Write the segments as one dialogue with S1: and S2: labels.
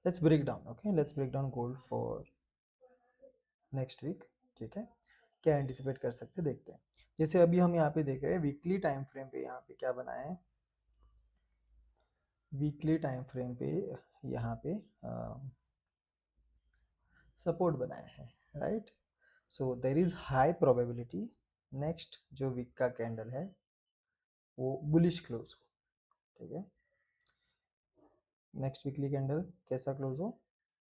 S1: Let's break down, okay, let's break down gold for next week. ठीक है, क्या anticipate कर सकते हैं देखते हैं। जैसे अभी हम यहाँ पे देख रहे हैं वीकली टाइम फ्रेम पे यहाँ पे क्या बनाया है, वीकली टाइम फ्रेम पे यहाँ पे सपोर्ट बनाया है, right. So there is high probability next जो वीक का कैंडल है वो बुलिश क्लोज हो। ठीक है, नेक्स्ट वीकली कैंडल कैसा क्लोज हो,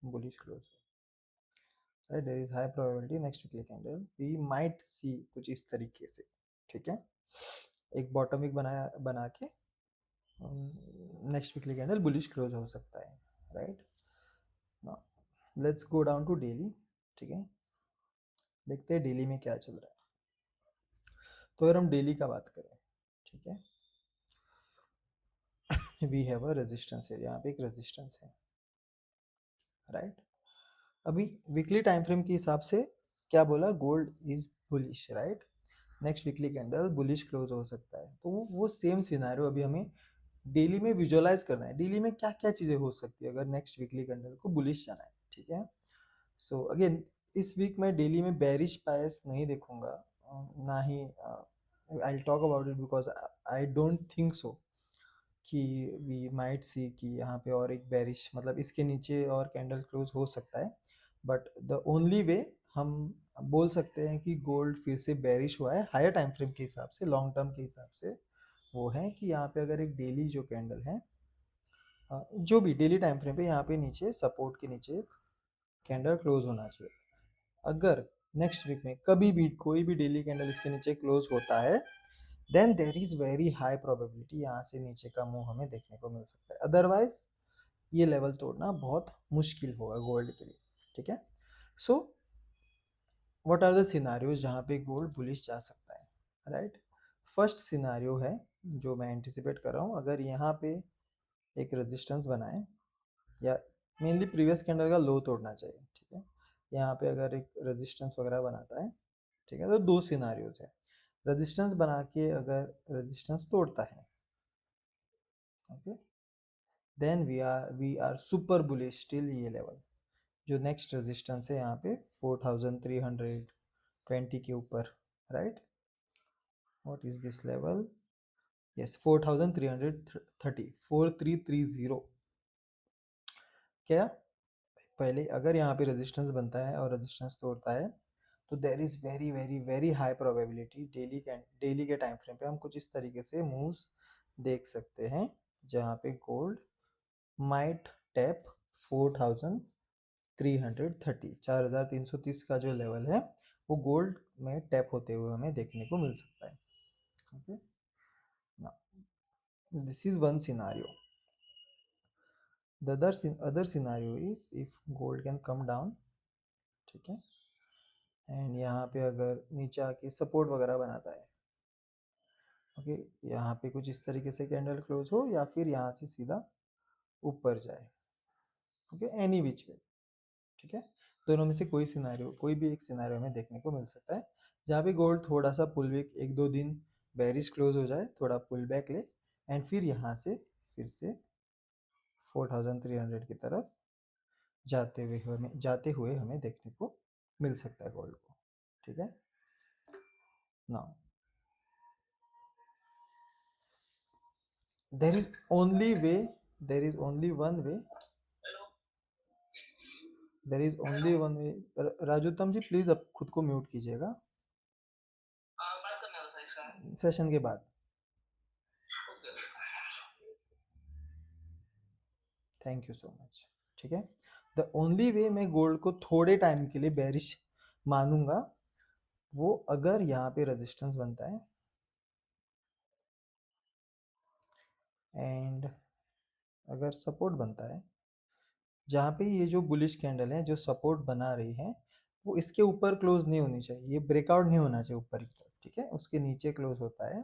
S1: बुलिश क्लोज हो, right. There is high probability next weekly candle we might see कुछ इस तरीके से। ठीक है, एक बॉटम वीक बना के next weekly candle bullish close हो सकता है, right. Let's go down to daily. ठीक है, देखते हैं डेली में क्या चल रहा है। तो अगर हम डेली का बात करें, ठीक है, वी हैव अ रेजिस्टेंस है, यहाँ पे एक रेजिस्टेंस है, राइट। अभी वीकली टाइम फ्रेम के हिसाब से क्या बोला, gold is bullish, right. Next weekly candle bullish close हो सकता है। तो वो सेम सिनेरियो अभी हमें डेली में विजुअलाइज करना है, डेली में क्या क्या चीजें हो सकती है अगर नेक्स्ट वीकली कैंडल को बुलिश जाना है। ठीक है, सो अगेन इस वीक मैं डेली में बेरिश बायस नहीं देखूंगा, ना ही I talk about it because I don't think so कि वी माइट सी कि यहाँ पे और एक बेरिश मतलब इसके नीचे और कैंडल क्लोज हो सकता है। बट द ओनली वे हम बोल सकते हैं कि गोल्ड फिर से बेरिश हुआ है हायर टाइम फ्रेम के हिसाब से, लॉन्ग टर्म के हिसाब से, वो है कि यहाँ पे अगर एक डेली जो कैंडल है, जो भी डेली टाइम फ्रेम पे यहाँ पे नीचे सपोर्ट के नीचे एक कैंडल क्लोज होना चाहिए। अगर नेक्स्ट वीक में कभी भी कोई भी डेली कैंडल इसके नीचे क्लोज होता है then there is very high probability यहाँ से नीचे का मुंह हमें देखने को मिल सकता है। अदरवाइज ये लेवल तोड़ना बहुत मुश्किल होगा गोल्ड के लिए। ठीक है, so what are the scenarios जहाँ पे गोल्ड बुलिश जा सकता है, राइट। फर्स्ट सिनारियो है जो मैं एंटिसिपेट कर रहा हूँ, अगर यहाँ पे एक रेजिस्टेंस बनाए या मेनली प्रीवियस कैंडल का लो तोड़ना चाहिए। ठीक है, यहाँ पे अगर एक रेजिस्टेंस वगैरह बनाता है, ठीक है, तो दो सिनारियोज है। रेजिस्टेंस बना के अगर रेजिस्टेंस तोड़ता है, okay, then we are super bullish till ये लेवल जो नेक्स्ट रेजिस्टेंस है यहाँ पे 4320 के ऊपर, right. What is this level, yes 4330, 4330। क्या पहले अगर यहाँ पे रेजिस्टेंस बनता है और रेजिस्टेंस तोड़ता है तो देर is very very very high probability daily के टाइम फ्रेम पे हम कुछ इस तरीके से मूव्स देख सकते हैं जहाँ पे गोल्ड माइट टैप 4330, 4330 का जो लेवल है वो गोल्ड में टैप होते हुए हमें देखने को मिल सकता है। Okay, this is one scenario. The other scenario is if gold can come down, ठीक है, एंड यहाँ पे अगर नीचे आके सपोर्ट वगैरह बनाता है, ओके, यहाँ पे कुछ इस तरीके से कैंडल क्लोज हो या फिर यहाँ से सीधा ऊपर जाए, ओके, एनी विच वे। ठीक है, दोनों में से कोई सिनारियो, कोई भी एक सिनारियो हमें देखने को मिल सकता है जहाँ पे गोल्ड थोड़ा सा पुल बैक, एक दो दिन बेरिश क्लोज हो जाए, थोड़ा पुल बैक ले एंड फिर यहाँ से फिर से 4300 की तरफ जाते हुए हमें देखने को मिल सकता है गोल्ड को। ठीक है, now there is only way, there is only one way, there is only one way. Rajutam ji please अब खुद को म्यूट कीजिएगा सेशन के बाद। Thank you so much. ठीक है, द ओनली वे मैं गोल्ड को थोड़े टाइम के लिए बेरिश मानूंगा वो अगर यहाँ पे रेजिस्टेंस बनता है एंड अगर सपोर्ट बनता है, जहाँ पे ये जो बुलिश कैंडल है जो सपोर्ट बना रही है वो इसके ऊपर क्लोज नहीं होनी चाहिए, ये ब्रेकआउट नहीं होना चाहिए ऊपर की तरफ। ठीक है, उसके नीचे क्लोज होता है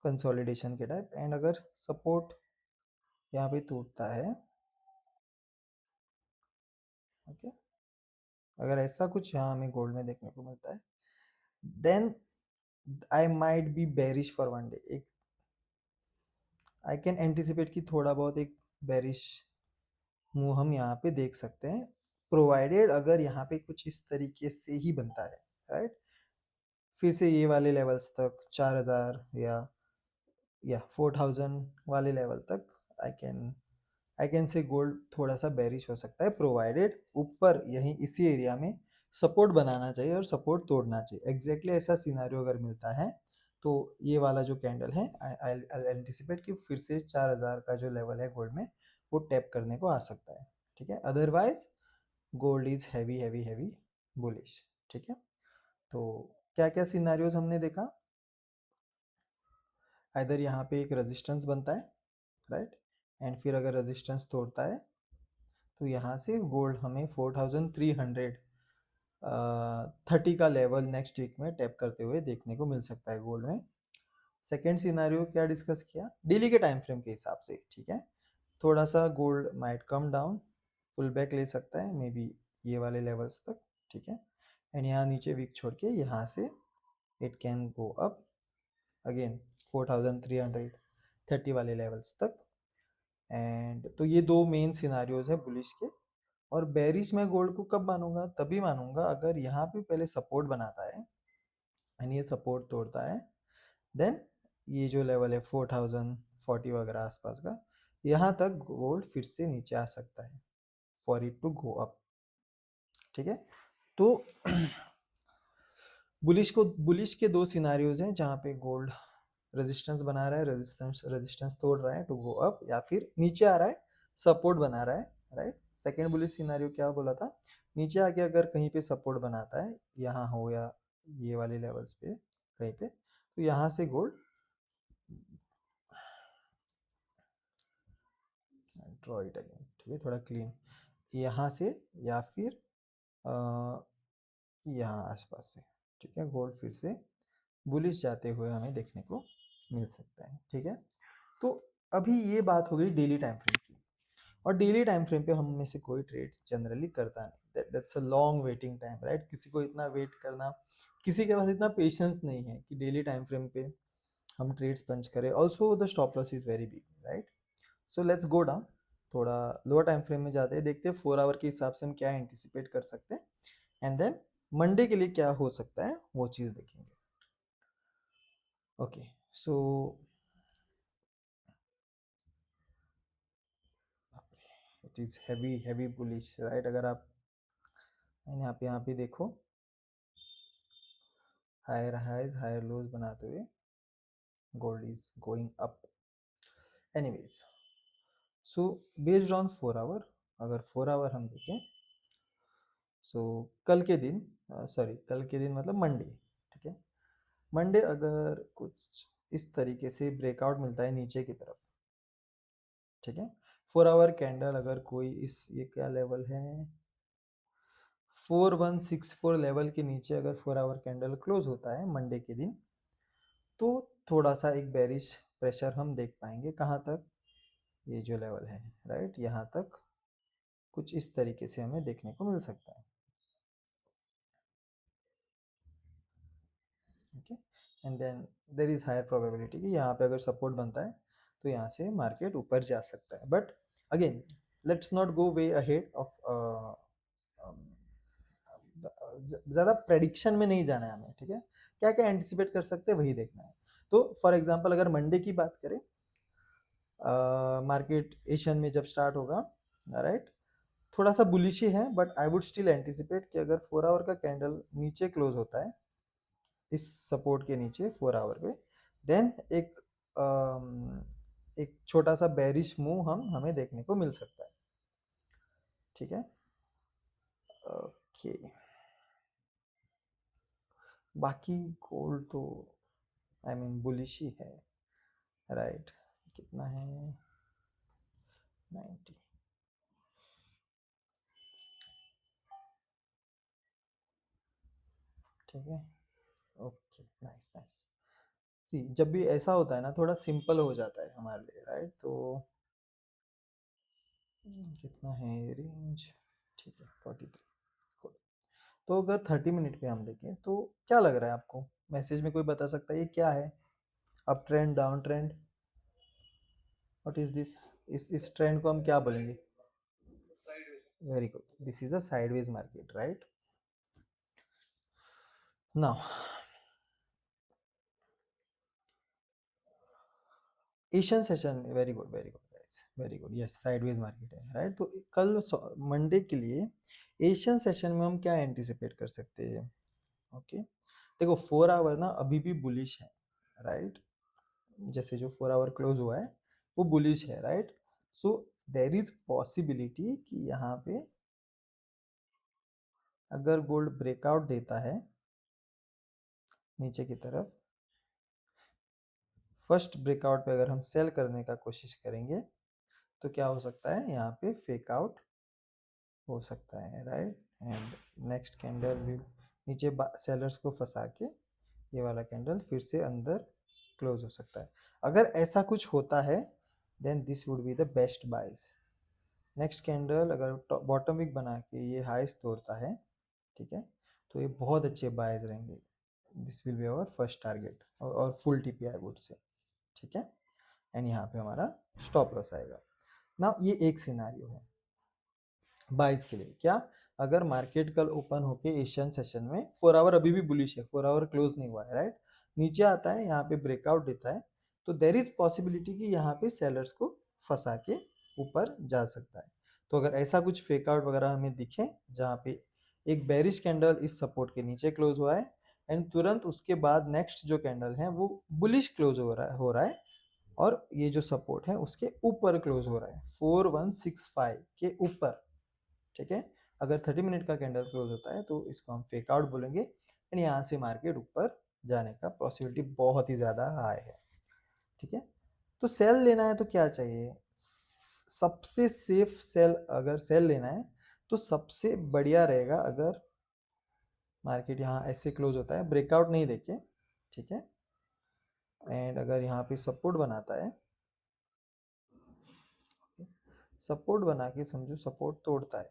S1: कंसोलिडेशन के टाइप, एंड अगर सपोर्ट यहाँ पे टूटता है, ओके, अगर ऐसा कुछ यहाँ हमें गोल्ड में देखने को मिलता है then I might be bearish for one day. एक आई कैन एंटिसिपेट कि थोड़ा बहुत एक बेरिश मूव हम यहाँ पे देख सकते हैं, प्रोवाइडेड अगर यहाँ पे कुछ इस तरीके से ही बनता है, राइट। फिर से ये वाले लेवल्स तक 4000 या 4000 वाले लेवल तक आई कैन से गोल्ड थोड़ा सा बेरिश हो सकता है, प्रोवाइडेड ऊपर यहीं इसी एरिया में सपोर्ट बनाना चाहिए और सपोर्ट तोड़ना चाहिए। एग्जैक्टली ऐसा सिनारियो अगर मिलता है तो ये वाला जो कैंडल है आई एंटिसिपेट कि फिर से 4000 का जो लेवल है गोल्ड में वो टैप करने को आ सकता है, ठीक है। Otherwise gold is heavy heavy heavy bullish, ठीक है। तो क्या क्या सिनारियोज हमने देखा, इधर यहाँ पे एक रेजिस्टेंस बनता है, राइट, एंड फिर अगर रेजिस्टेंस तोड़ता है तो यहाँ से गोल्ड हमें 4330 का लेवल नेक्स्ट वीक में टैप करते हुए देखने को मिल सकता है गोल्ड में। सेकेंड सिनारियो क्या डिस्कस किया, डेली के टाइम फ्रेम के हिसाब से, ठीक है। थोड़ा सा gold might come down, pull back ले सकता है मे बी ये वाले लेवल्स तक, ठीक है। एंड यहाँ नीचे वीक छोड़ के यहाँ से it can go up again 4330 वाले लेवल्स तक। एंड तो ये दो मेन सिनारियोज है बुलिश के। और बेरिश में गोल्ड को कब मानूंगा, तभी मानूंगा अगर यहाँ पे पहले सपोर्ट बनाता है एंड ये सपोर्ट तोड़ता है, देन ये जो लेवल है 4040 वगैरह आसपास का, यहाँ तक गोल्ड फिर से नीचे आ सकता है for it to go up, ठीक है। तो बुलिश के दो सिनारियोज हैं जहाँ पे गोल्ड रेजिस्टेंस बना रहा है, रेजिस्टेंस तोड़ रहा है टू गो अप, या फिर नीचे आ रहा है सपोर्ट बना रहा है, राइट। सेकेंड बुलिश सिनारियो क्या बोला था, नीचे आके अगर कहीं पे सपोर्ट बनाता है, यहाँ हो या ये वाले लेवल्स पे कहीं पे, तो यहाँ से गोल्ड ड्रॉ इट अगेन, ठीक है, थोड़ा क्लीन, यहाँ से या फिर यहाँ आसपास से, ठीक है, गोल्ड फिर से बुलिश जाते हुए हमें देखने को मिल सकता है, ठीक है। तो अभी ये बात हो गई डेली टाइम फ्रेम की, और डेली टाइम फ्रेम पे हम में से कोई ट्रेड जनरली करता नहीं, that's a long waiting time, right. किसी को इतना वेट करना, किसी के पास इतना पेशेंस नहीं है कि डेली टाइम फ्रेम पे हम ट्रेड्स पंच करें। Also the stop loss is very big, right. So let's go down, थोड़ा लोअर टाइम फ्रेम में जाते हैं, देखते हैं 4 आवर के हिसाब से हम क्या एंटिसिपेट कर सकते हैं, एंड देन मंडे के लिए क्या हो सकता है वो चीज़ देखेंगे। Okay, so it is heavy heavy bullish, right. अगर आप यहाँ पे देखो, हायर हाइज हायर लोज बनाते हुए gold is going up. Anyways, so based on 4 hour, अगर 4 आवर हम देखें, सो कल के दिन, सॉरी कल के दिन मतलब मंडे, ठीक है, मंडे अगर कुछ इस तरीके से ब्रेकआउट मिलता है नीचे की तरफ, ठीक है, 4 आवर कैंडल अगर कोई इस, ये क्या लेवल है, 4164 लेवल के नीचे अगर 4 आवर कैंडल क्लोज होता है मंडे के दिन, तो थोड़ा सा एक बेरिश प्रेशर हम देख पाएंगे, कहाँ तक, ये जो लेवल है, राइट, यहाँ तक कुछ इस तरीके से हमें देखने को मिल सकता है, okay. And then there is higher probability कि यहाँ पे अगर सपोर्ट बनता है तो यहाँ से मार्केट ऊपर जा सकता है। But again let's not go way ahead of, ज़्यादा प्रेडिक्शन में नहीं जाना है हमें, ठीक है। क्या क्या एंटिसिपेट कर सकते हैं वही देखना है। तो फॉर एग्जांपल अगर मंडे की बात करें, मार्केट एशियन में जब स्टार्ट होगा, राइट, थोड़ा सा बुलिश ही है, but I would still anticipate कि अगर 4 आवर का कैंडल नीचे क्लोज होता है इस सपोर्ट के नीचे 4 आवर पे, देन एक छोटा सा बेरिश मूव हमें देखने को मिल सकता है, ठीक है। ओके, बाकी गोल्ड तो आई मीन बुलिश ही है, राइट। कितना है, 90, ठीक है। Okay, nice nice. सी जब भी ऐसा होता है ना थोड़ा सिंपल हो जाता है हमारे लिए, राइट। तो कितना है रेंज, ठीक है 43। तो अगर 30 मिनट पे हम देखें तो क्या लग रहा है आपको, मैसेज में कोई बता सकता है ये क्या है, up trend, down trend, what is this, इस ट्रेंड को हम क्या बोलेंगे। Very good. This is a sideways market, right? Now, Asian session very good guys, very good, yes sideways market है, राइट? तो कल मंडे के लिए एशियन सेशन में हम क्या एंटिसिपेट कर सकते हैं? ओके, देखो 4 आवर ना अभी भी बुलिश है, राइट? जैसे जो 4 आवर क्लोज हुआ है वो बुलिश है, right? So there is possibility कि यहाँ पे अगर गोल्ड ब्रेकआउट देता है नीचे की तरफ, फर्स्ट ब्रेकआउट पे अगर हम सेल करने का कोशिश करेंगे तो क्या हो सकता है, यहाँ पे फेक आउट हो सकता है, right? And next candle will नीचे सेलर्स को फंसा के ये वाला कैंडल फिर से अंदर क्लोज हो सकता है। अगर ऐसा कुछ होता है then this would be the best buys. Next candle अगर बॉटम विक बना के ये हाइस तोड़ता है, ठीक है, तो ये बहुत अच्छे बाइज रहेंगे। This will be our first target और फुल टीपीआई वुड से, ठीक है? एंड यहाँ पे हमारा स्टॉप लॉस आएगा ना। ये एक सिनारियो है बाइज के लिए। क्या, अगर मार्केट कल ओपन होके एशियन सेशन में 4 आवर अभी भी बुलिश है, 4 आवर क्लोज नहीं हुआ है, राइट? नीचे आता है, यहाँ पे ब्रेकआउट देता है, तो देर इज पॉसिबिलिटी कि यहाँ पे सेलर्स को फंसा के ऊपर जा सकता है। तो अगर ऐसा कुछ फेक आउट वगैरह हमें दिखे जहाँ पे एक बेरिश कैंडल इस सपोर्ट के नीचे क्लोज हुआ है एंड तुरंत उसके बाद नेक्स्ट जो कैंडल है वो बुलिश क्लोज हो रहा है और ये जो सपोर्ट है उसके ऊपर क्लोज हो रहा है 4165 के ऊपर, ठीक है? अगर 30 मिनट का कैंडल क्लोज होता है तो इसको हम फेक आउट बोलेंगे एंड यहाँ से मार्केट ऊपर जाने का पॉसिबिलिटी बहुत ही ज़्यादा हाई है, ठीक है? तो सेल लेना है तो क्या चाहिए? सबसे सेफ सेल, अगर सेल लेना है तो सबसे बढ़िया रहेगा अगर मार्केट यहाँ ऐसे क्लोज होता है ब्रेकआउट नहीं देके, ठीक है, एंड अगर यहाँ पे सपोर्ट बनाता है, सपोर्ट बना के समझो सपोर्ट तोड़ता है,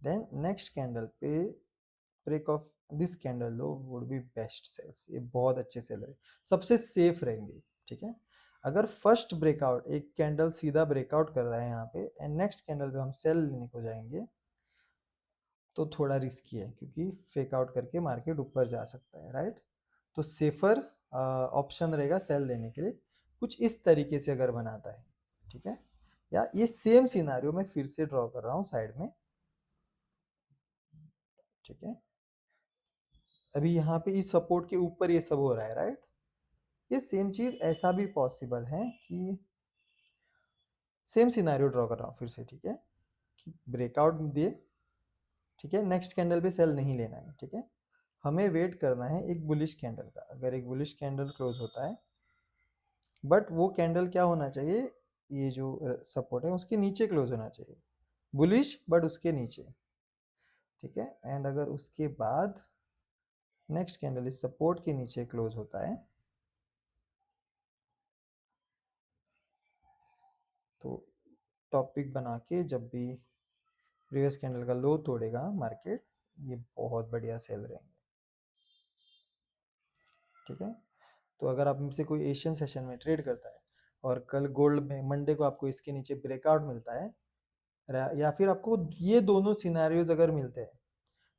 S1: देन नेक्स्ट कैंडल पे break of this candle low would be best sells. ये बहुत अच्छे सेलर है, सबसे सेफ रहेंगे, ठीक है? अगर फर्स्ट ब्रेकआउट एक कैंडल सीधा ब्रेकआउट कर रहा है यहाँ पे एंड नेक्स्ट कैंडल पे हम सेल लेने को जाएंगे तो थोड़ा रिस्की है क्योंकि फेक आउट करके मार्केट ऊपर जा सकता है, राइट? तो सेफर ऑप्शन रहेगा सेल लेने के लिए कुछ इस तरीके से अगर बनाता है, ठीक है? या ये सेम सिनारियो मैं फिर से ड्रॉ कर रहा हूँ साइड में, ठीक है? अभी यहाँ पे इस सपोर्ट के ऊपर ये सब हो रहा है, राइट? ये सेम चीज ऐसा भी पॉसिबल है कि सेम सिनारियो ड्रॉ कर रहा हूँ फिर से, ठीक है, कि ब्रेकआउट दे, ठीक है, नेक्स्ट कैंडल पे सेल नहीं लेना है, ठीक है, हमें वेट करना है एक बुलिश कैंडल का। अगर एक बुलिश कैंडल क्लोज होता है बट वो कैंडल क्या होना चाहिए, ये जो सपोर्ट है उसके नीचे क्लोज होना चाहिए, बुलिश बट उसके नीचे, ठीक है? एंड अगर उसके बाद नेक्स्ट कैंडल इस सपोर्ट के नीचे क्लोज होता है तो टॉपिक बना के जब भी प्रीवियस कैंडल का लो तोड़ेगा मार्केट, ये बहुत बढ़िया सेल रहेंगे, ठीक है? तो अगर आप में से कोई एशियन सेशन में ट्रेड करता है और कल गोल्ड में मंडे को आपको इसके नीचे ब्रेकआउट मिलता है या फिर आपको ये दोनों सिनारियोज अगर मिलते हैं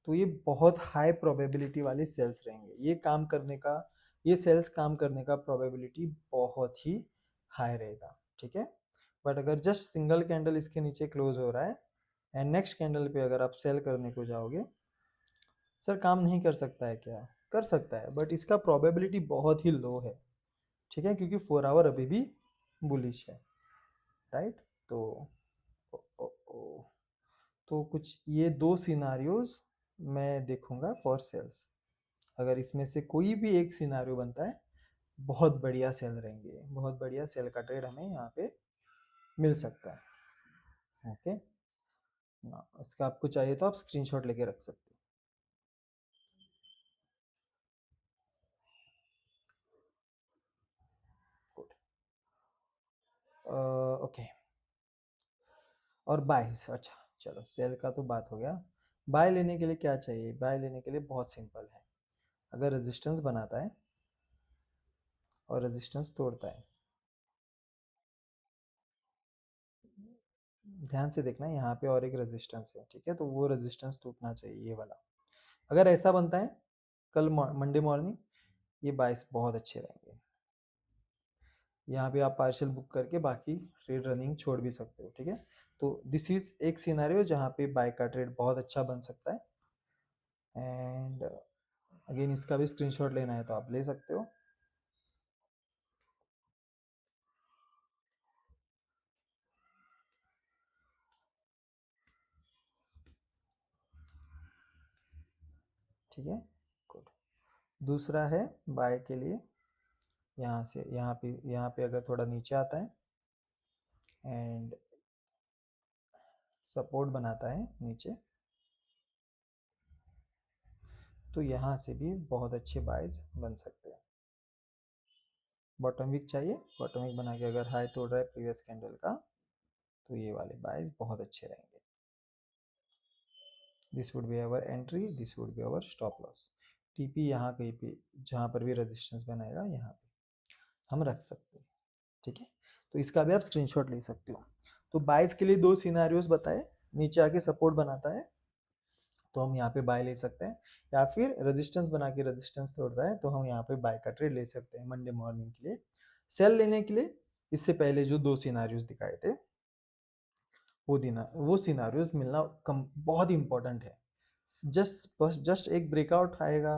S1: तो ये बहुत हाई प्रोबेबिलिटी वाले सेल्स रहेंगे, ये काम करने का, ये सेल्स काम करने का प्रोबेबिलिटी बहुत ही हाई रहेगा, ठीक है? बट अगर जस्ट सिंगल कैंडल इसके नीचे क्लोज हो रहा है एंड नेक्स्ट कैंडल पे अगर आप सेल करने को जाओगे, सर काम नहीं कर सकता है क्या? कर सकता है बट इसका प्रोबेबिलिटी बहुत ही लो है, ठीक है, क्योंकि 4 आवर अभी भी बुलिश है, राइट? तो ओ, ओ, ओ, तो कुछ ये दो सिनारियोज मैं देखूंगा फॉर सेल्स। अगर इसमें से कोई भी एक सिनारियो बनता है बहुत बढ़िया सेल रहेंगे, बहुत बढ़िया सेल का ट्रेड हमें यहाँ पे मिल सकता है, ओके ना? इसका आपको चाहिए तो आप स्क्रीनशॉट लेके रख सकते हो, गुड, ओके। और बाइस, अच्छा चलो सेल का तो बात हो गया। बाय लेने के लिए क्या चाहिए? बाय लेने के लिए बहुत सिंपल है, अगर रेजिस्टेंस बनाता है और रेजिस्टेंस तोड़ता है, ध्यान से देखना, यहाँ पे और एक रेजिस्टेंस है, ठीक है, तो वो रेजिस्टेंस टूटना चाहिए, ये वाला। अगर ऐसा बनता है कल मंडे मॉर्निंग, ये 22 बहुत अच्छे रहेंगे। यहाँ पे आप पार्शियल बुक करके बाकी ट्रेड रनिंग छोड़ भी सकते हो, ठीक है। तो दिस इज एक सिनेरियो जहाँ पे बाय का ट्रेड बहुत अच्छा बन सकता है। एंड अगेन इसका भी स्क्रीनशॉट लेना है तो आप ले सकते हो। ठीक है, गुड। दूसरा है बाय के लिए, यहाँ से यहाँ पे अगर थोड़ा नीचे आता है एंड सपोर्ट बनाता है नीचे, तो यहाँ से भी बहुत अच्छे बाइज बन सकते हैं। बॉटम वीक चाहिए, बॉटम वीक बना के अगर हाई तोड़ रहा है प्रीवियस कैंडल का, तो ये वाले बाइज बहुत अच्छे रहेंगे। This would be our entry, this would be our stop loss. TP यहाँ कहीं पे जहाँ पर भी रेजिस्टेंस बनाएगा यहाँ पे हम रख सकते हैं, ठीक है। तो इसका भी आप स्क्रीनशॉट ले सकते हो। तो बाइज के लिए दो सिनारियोस बताए, नीचे आके सपोर्ट बनाता है तो हम यहाँ पे बाय ले सकते हैं, या फिर रेजिस्टेंस बना के रेजिस्टेंस तोड़ता है तो हम यहाँ पे बाय का ट्रेड ले सकते हैं मंडे मॉर्निंग के लिए। सेल लेने के लिए इससे पहले जो दो सिनारियोस दिखाए थे वो सिनारियोस मिलना कम बहुत इंपॉर्टेंट है। जस्ट एक ब्रेकआउट आएगा,